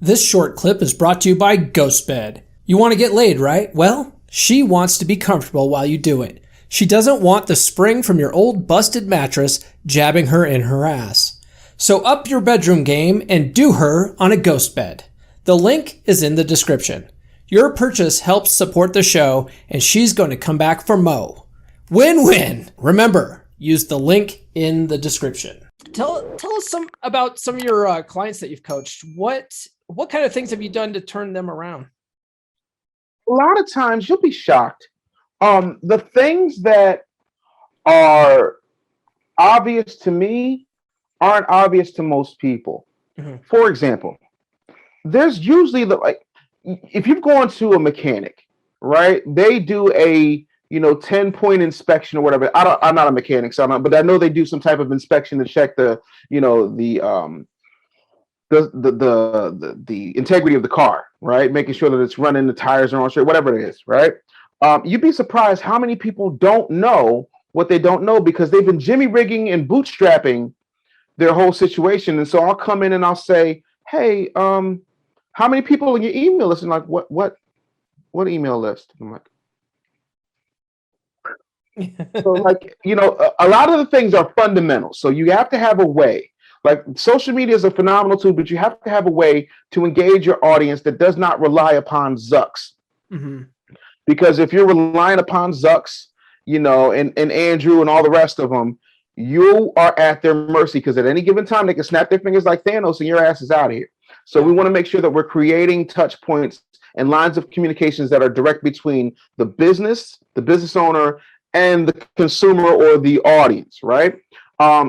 This short clip is brought to you by GhostBed. You want to get laid, right? Well, she wants to be comfortable while you do it. She doesn't want the spring from your old busted mattress jabbing her in her ass. So up your bedroom game and do her on a GhostBed. The link is in the description. Your purchase helps support the show, and she's going to come back for mo. Win-win! Remember, use the link in the description. Tell us about some of your clients that you've coached. What kind of things have you done to turn them around? A lot of times you'll be shocked. The things that are obvious to me aren't obvious to most people. Mm-hmm. For example, there's usually if you've gone to a mechanic, right? They do a 10-point inspection or whatever. I'm not a mechanic, but I know they do some type of inspection to check the integrity of the car, right? Making sure that it's running, the tires are on straight, whatever it is, right? You'd be surprised how many people don't know what they don't know because they've been jimmy rigging and bootstrapping their whole situation. And so I'll come in and I'll say, hey, how many people in your email list? And like, what email list? I'm like, so like, a lot of the things are fundamental. So you have to have a way. Like social media is a phenomenal tool, but you have to have a way to engage your audience that does not rely upon Zucks. Mm-hmm. Because if you're relying upon Zucks, and Andrew and all the rest of them, you are at their mercy because at any given time they can snap their fingers like Thanos and your ass is out of here. So we want to make sure that we're creating touch points and lines of communications that are direct between the business owner, and the consumer or the audience, right?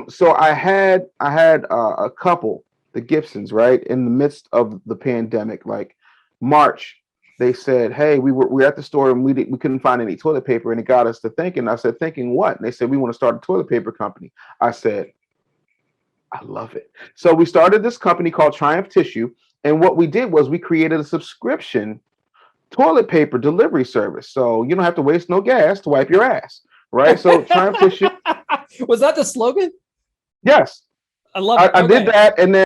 So I had a couple, the Gibsons, right, in the midst of the pandemic, like March. They said, "Hey, we were at the store and we couldn't find any toilet paper," and it got us to thinking. I said, "Thinking what?" And they said, "We want to start a toilet paper company." I said, "I love it." So we started this company called Triumph Tissue, and what we did was we created a subscription toilet paper delivery service, so you don't have to waste no gas to wipe your ass, right? So Triumph Tissue. Was that the slogan? Yes. I love it. I did that, and then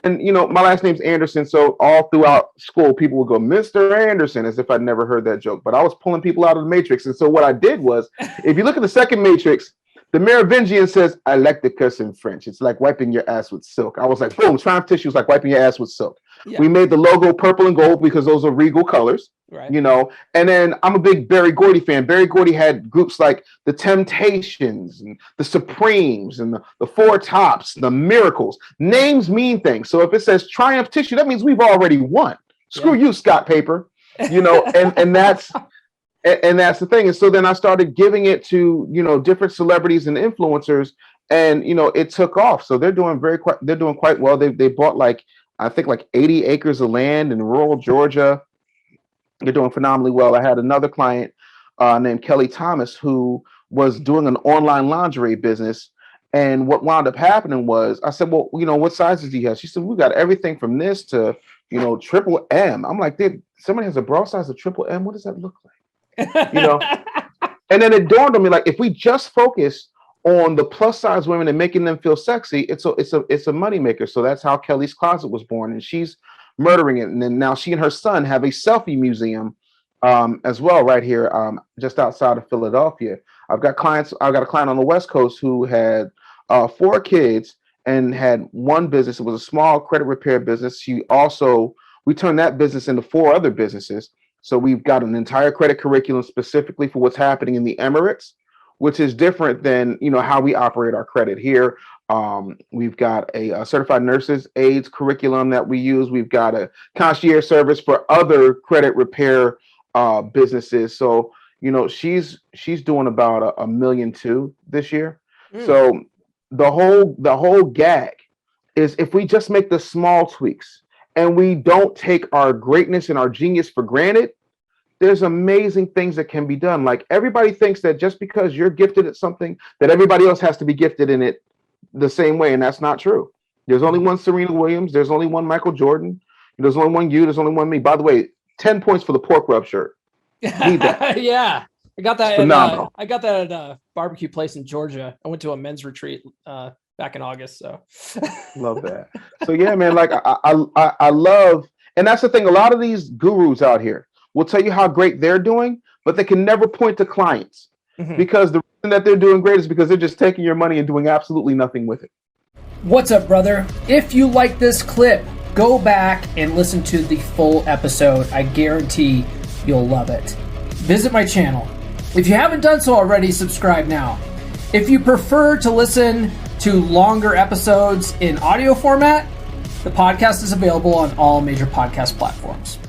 my last name's Anderson, so all throughout school people would go Mr. Anderson as if I'd never heard that joke, but I was pulling people out of the Matrix. And so what I did was, if you look at the second Matrix, the Merovingian says, "I like the curse in French. It's like wiping your ass with silk." I was like, boom, Triumph Tissue is like wiping your ass with silk. Yeah. We made the logo purple and gold because those are regal colors, right? And then I'm a big Berry Gordy fan. Berry Gordy had groups like the Temptations and the Supremes and the Four Tops, the Miracles. Names mean things. So if it says Triumph Tissue, that means we've already won. Screw you, Scott Paper. And that's the thing. And so then I started giving it to different celebrities and influencers, and it took off. So they're doing quite well. They bought I think 80 acres of land in rural Georgia. They're doing phenomenally well. I had another client named Kelly Thomas who was doing an online lingerie business. And what wound up happening was I said, well, what sizes do you have? She said, we got everything from this to, triple M. I'm like, somebody has a bra size of triple M. What does that look like? And then it dawned on me, like, if we just focus on the plus size women and making them feel sexy, it's a money maker. So that's how Kelly's Closet was born, and she's murdering it. And then now she and her son have a selfie museum as well right here just outside of Philadelphia. I've got a client on the West Coast who had 4 kids and had one business. It was a small credit repair business. We turned that business into 4 other businesses. So we've got an entire credit curriculum specifically for what's happening in the Emirates, which is different than how we operate our credit here. We've got a certified nurses aides curriculum that we use. We've got a concierge service for other credit repair businesses. So she's doing about $1.2 million this year. So the whole gag is if we just make the small tweaks and we don't take our greatness and our genius for granted, there's amazing things that can be done. Like everybody thinks that just because you're gifted at something that everybody else has to be gifted in it the same way. And that's not true. There's only one Serena Williams. There's only one Michael Jordan. There's only one you. There's only one me. By the way, 10 points for the pork rub shirt. Need that. Yeah. I got that. Phenomenal. I got that at a barbecue place in Georgia. I went to a men's retreat back in August. So love that. So yeah, man, like I love, And that's the thing. A lot of these gurus out here will tell you how great they're doing, but they can never point to clients because the reason that they're doing great is because they're just taking your money and doing absolutely nothing with it. What's up, brother? If you like this clip, go back and listen to the full episode. I guarantee you'll love it. Visit my channel. If you haven't done so already, subscribe now. If you prefer to listen to longer episodes in audio format, the podcast is available on all major podcast platforms.